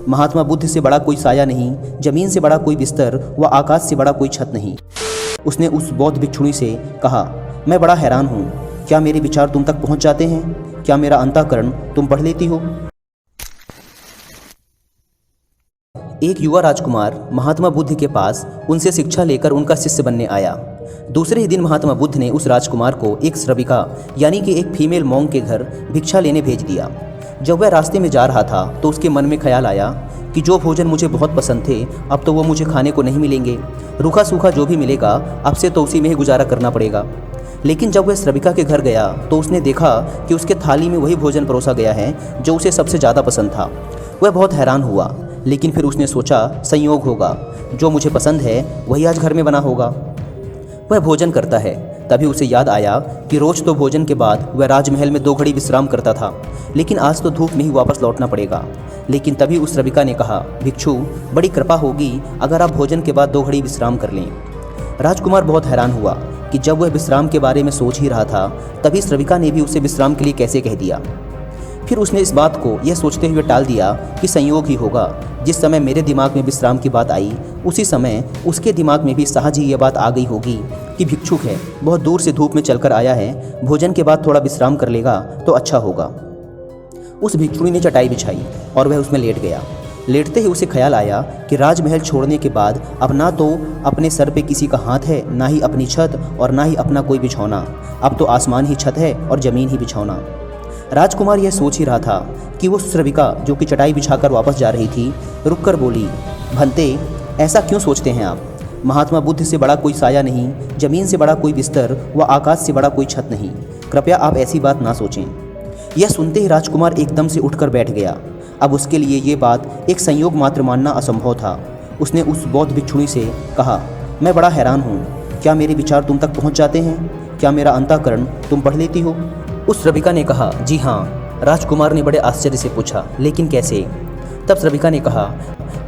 महात्मा बुद्ध से बड़ा कोई साया नहीं, जमीन से बड़ा कोई बिस्तर व आकाश से बड़ा कोई छत नहीं। उसने उस बौद्ध भिक्षुणी से कहा, मैं बड़ा हैरान हूँ, क्या मेरे विचार तुम तक पहुँच जाते हैं? क्या मेरा अंतःकरण तुम पढ़ लेती हो? एक युवा राजकुमार महात्मा बुद्ध के पास उनसे शिक्षा लेकर उनका शिष्य बनने आया। दूसरे ही दिन महात्मा बुद्ध ने उस राजकुमार को एक श्रविका यानी कि एक फीमेल मॉन्क के घर भिक्षा लेने भेज दिया। जब वह रास्ते में जा रहा था तो उसके मन में ख्याल आया कि जो भोजन मुझे बहुत पसंद थे अब तो वो मुझे खाने को नहीं मिलेंगे, रूखा सूखा जो भी मिलेगा अब से तो उसी में ही गुजारा करना पड़ेगा। लेकिन जब वह श्रविका के घर गया तो उसने देखा कि उसके थाली में वही भोजन परोसा गया है जो उसे सबसे ज़्यादा पसंद था। वह बहुत हैरान हुआ, लेकिन फिर उसने सोचा संयोग होगा, जो मुझे पसंद है वही आज घर में बना होगा। वह भोजन करता है, तभी उसे याद आया कि रोज़ तो भोजन के बाद वह राजमहल में 2 घड़ी विश्राम करता था, लेकिन आज तो धूप में ही वापस लौटना पड़ेगा। लेकिन तभी उस श्रविका ने कहा, भिक्षु बड़ी कृपा होगी अगर आप भोजन के बाद 2 घड़ी विश्राम कर लें। राजकुमार बहुत हैरान हुआ कि जब वह विश्राम के बारे में सोच ही रहा था तभी श्रविका ने भी उसे विश्राम के लिए कैसे कह दिया। फिर उसने इस बात को यह सोचते हुए टाल दिया कि संयोग ही होगा। जिस समय मेरे दिमाग में विश्राम की बात आई उसी समय उसके दिमाग में भी सहज ही यह बात आ गई होगी कि भिक्षुक है, बहुत दूर से धूप में चलकर आया है, भोजन के बाद थोड़ा विश्राम कर लेगा तो अच्छा होगा। उस भिक्षुणी ने चटाई बिछाई और वह उसमें लेट गया। लेटते ही उसे ख्याल आया कि राजमहल छोड़ने के बाद अब ना तो अपने सर पे किसी का हाथ है, ना ही अपनी छत और ना ही अपना कोई बिछौना। अब तो आसमान ही छत है और ज़मीन ही बिछौना। राजकुमार यह सोच ही रहा था कि वो श्रविका जो कि चटाई बिछाकर वापस जा रही थी रुककर बोली, भंते ऐसा क्यों सोचते हैं आप? महात्मा बुद्ध से बड़ा कोई साया नहीं, ज़मीन से बड़ा कोई बिस्तर व आकाश से बड़ा कोई छत नहीं। कृपया आप ऐसी बात ना सोचें। यह सुनते ही राजकुमार एकदम से उठकर बैठ गया। अब उसके लिए ये बात एक संयोग मात्र मानना असंभव था। उसने उस बौद्ध भिक्षुणी से कहा, मैं बड़ा हैरान हूँ, क्या मेरे विचार तुम तक पहुँच जाते हैं? क्या मेरा अंतःकरण तुम पढ़ लेती हो? उस श्रविका ने कहा, जी हाँ। राजकुमार ने बड़े आश्चर्य से पूछा, लेकिन कैसे? तब श्रविका ने कहा,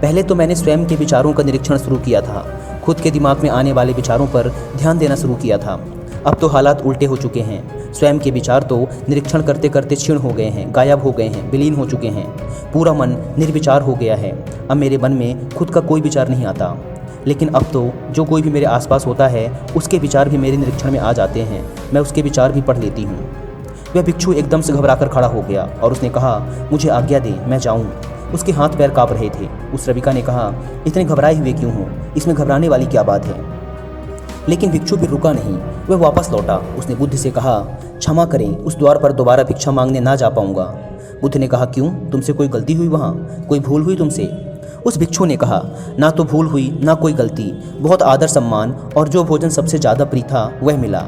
पहले तो मैंने स्वयं के विचारों का निरीक्षण शुरू किया था, खुद के दिमाग में आने वाले विचारों पर ध्यान देना शुरू किया था। अब तो हालात उल्टे हो चुके हैं। स्वयं के विचार तो निरीक्षण करते करते क्षीण हो गए हैं, गायब हो गए हैं, विलीन हो चुके हैं। पूरा मन निर्विचार हो गया है। अब मेरे मन में खुद का कोई विचार नहीं आता। लेकिन अब तो जो कोई भी मेरे आसपास होता है उसके विचार भी मेरे निरीक्षण में आ जाते हैं, मैं उसके विचार भी पढ़ लेती हूँ। वह भिक्षु एकदम से घबराकर खड़ा हो गया और उसने कहा, मुझे आज्ञा दे, मैं जाऊँ। उसके हाथ पैर काँप रहे थे। उस श्रविका ने कहा, इतने घबराए हुए क्यों हो? इसमें घबराने वाली क्या बात है? लेकिन भिक्षु फिर रुका नहीं, वह वापस लौटा। उसने बुद्ध से कहा, क्षमा करें, उस द्वार पर दोबारा भिक्षा मांगने ना जा पाऊंगा। बुद्ध ने कहा, क्यों? तुमसे कोई गलती हुई? वहाँ कोई भूल हुई तुमसे? उस भिक्षु ने कहा, ना तो भूल हुई ना कोई गलती, बहुत आदर सम्मान और जो भोजन सबसे ज़्यादा प्रिय था वह मिला।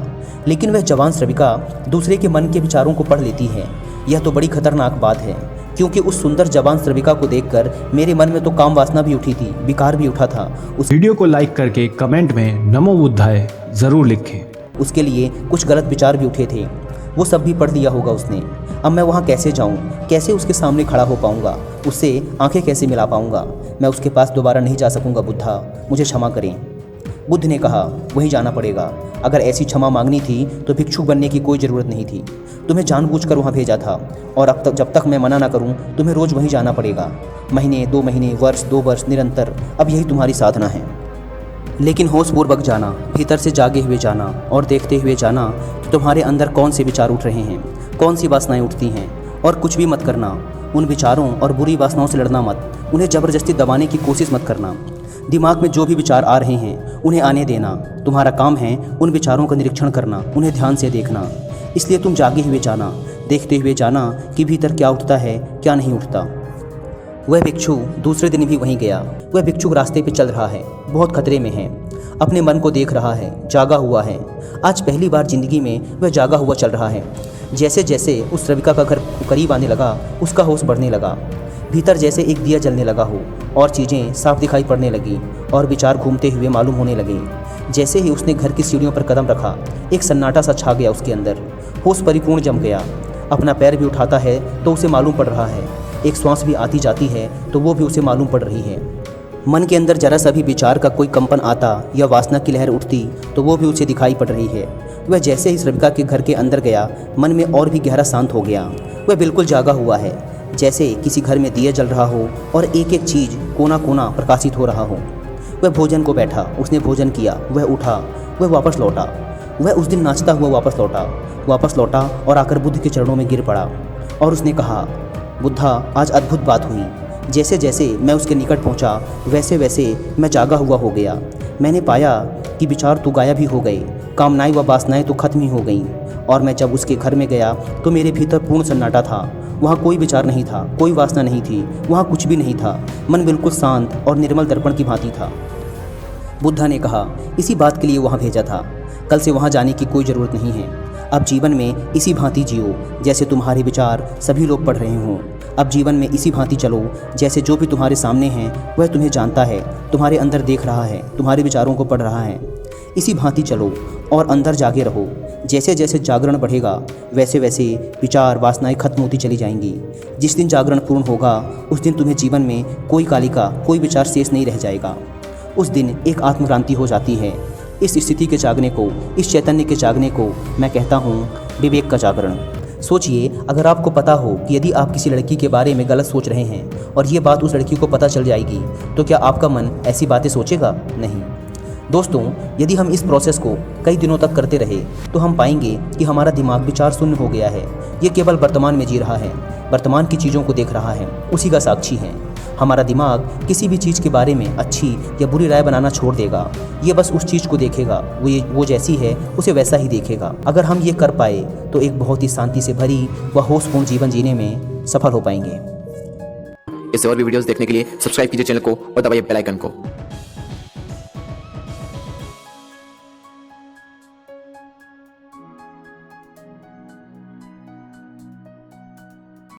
लेकिन वह जवान श्रविका दूसरे के मन के विचारों को पढ़ लेती है। यह तो बड़ी खतरनाक बात है, क्योंकि उस सुंदर जवान श्रविका को देखकर मेरे मन में तो काम वासना भी उठी थी, विकार भी उठा था। उस वीडियो को लाइक करके कमेंट में नमो बुद्धाय जरूर लिखें। उसके लिए कुछ गलत विचार भी उठे थे, वो सब भी पढ़ लिया होगा उसने। अब मैं वहाँ कैसे जाऊँ? कैसे उसके सामने खड़ा हो पाऊँगा? उससे आंखें कैसे मिला पाऊँगा? मैं उसके पास दोबारा नहीं जा सकूँगा। बुद्धा, मुझे क्षमा करें। बुद्ध ने कहा, वहीं जाना पड़ेगा। अगर ऐसी क्षमा मांगनी थी तो भिक्षुक बनने की कोई ज़रूरत नहीं थी। तुम्हें जानबूझकर वहाँ भेजा था और अब तक जब तक मैं मना ना करूँ तुम्हें रोज़ वहीं जाना पड़ेगा। महीने, 2 महीने, वर्ष, 2 वर्ष, निरंतर। अब यही तुम्हारी साधना है। लेकिन होशपूर्वक जाना, भीतर से जागे हुए जाना और देखते हुए जाना कि तुम्हारे अंदर कौन से विचार उठ रहे हैं, कौन सी वासनाएं उठती हैं। और कुछ भी मत करना, उन विचारों और बुरी वासनाओं से लड़ना मत, उन्हें ज़बरदस्ती दबाने की कोशिश मत करना। दिमाग में जो भी विचार आ रहे हैं उन्हें आने देना। तुम्हारा काम है उन विचारों का निरीक्षण करना, उन्हें ध्यान से देखना। इसलिए तुम जागे हुए जाना, देखते हुए जाना कि भीतर क्या उठता है, क्या नहीं उठता। वह भिक्षु दूसरे दिन भी वहीं गया। वह भिक्षुक रास्ते पे चल रहा है, बहुत खतरे में है, अपने मन को देख रहा है, जागा हुआ है। आज पहली बार जिंदगी में वह जागा हुआ चल रहा है। जैसे जैसे उस श्रविका का घर करीब आने लगा उसका होश बढ़ने लगा। भीतर जैसे एक दिया जलने लगा हो और चीज़ें साफ दिखाई पड़ने लगी और विचार घूमते हुए मालूम होने लगे। जैसे ही उसने घर की सीढ़ियों पर कदम रखा एक सन्नाटा सा छा गया उसके अंदर। होश परिपूर्ण जम गया। अपना पैर भी उठाता है तो उसे मालूम पड़ रहा है, एक श्वास भी आती जाती है तो वो भी उसे मालूम पड़ रही है। मन के अंदर जरा सा भी विचार का कोई कंपन आता या वासना की लहर उठती तो वो भी उसे दिखाई पड़ रही है। वह जैसे ही श्रविका के घर के अंदर गया मन में और भी गहरा शांत हो गया। वह बिल्कुल जागा हुआ है। जैसे किसी घर में दिया जल रहा हो और एक एक चीज़ कोना कोना प्रकाशित हो रहा हो। वह भोजन को बैठा, उसने भोजन किया, वह उठा, वह वापस लौटा। वह उस दिन नाचता हुआ वापस लौटा और आकर बुद्ध के चरणों में गिर पड़ा और उसने कहा, बुद्धा, आज अद्भुत बात हुई। जैसे जैसे मैं उसके निकट पहुंचा, वैसे वैसे मैं जागा हुआ हो गया। मैंने पाया कि विचार तो गायब ही हो गए, कामनाएं व वासनाएं तो खत्म ही हो गईं। और मैं जब उसके घर में गया तो मेरे भीतर पूर्ण सन्नाटा था। वहाँ कोई विचार नहीं था, कोई वासना नहीं थी, वहाँ कुछ भी नहीं था। मन बिल्कुल शांत और निर्मल दर्पण की भांति था। बुद्धा ने कहा, इसी बात के लिए वहाँ भेजा था। कल से वहाँ जाने की कोई ज़रूरत नहीं है। अब जीवन में इसी भांति जियो जैसे तुम्हारे विचार सभी लोग पढ़ रहे हों। अब जीवन में इसी भांति चलो जैसे जो भी तुम्हारे सामने हैं वह तुम्हें जानता है, तुम्हारे अंदर देख रहा है, तुम्हारे विचारों को पढ़ रहा है। इसी भांति चलो और अंदर जागे रहो। जैसे जैसे जागरण बढ़ेगा वैसे वैसे विचार वासनाएं खत्म होती चली जाएंगी। जिस दिन जागरण पूर्ण होगा उस दिन तुम्हें जीवन में कोई कालिका, कोई विचार शेष नहीं रह जाएगा। उस दिन एक आत्मक्रांति हो जाती है। इस स्थिति के जागने को, इस चैतन्य के जागने को मैं कहता हूँ विवेक का जागरण। सोचिए, अगर आपको पता हो कि यदि आप किसी लड़की के बारे में गलत सोच रहे हैं और ये बात उस लड़की को पता चल जाएगी, तो क्या आपका मन ऐसी बातें सोचेगा? नहीं। दोस्तों, यदि हम इस प्रोसेस को कई दिनों तक करते रहे तो हम पाएंगे कि हमारा दिमाग विचार शून्य हो गया है। ये केवल वर्तमान में जी रहा है, वर्तमान की चीज़ों को देख रहा है, उसी का साक्षी है। हमारा दिमाग किसी भी चीज़ के बारे में अच्छी या बुरी राय बनाना छोड़ देगा। ये बस उस चीज़ को देखेगा, वो जैसी है उसे वैसा ही देखेगा। अगर हम ये कर पाए तो एक बहुत ही शांति से भरी व होशपूर्ण जीवन जीने में सफल हो पाएंगे। इससे और भी वीडियोस देखने के लिए सब्सक्राइब कीजिए चैनल को और दबाइए बेल आइकन को।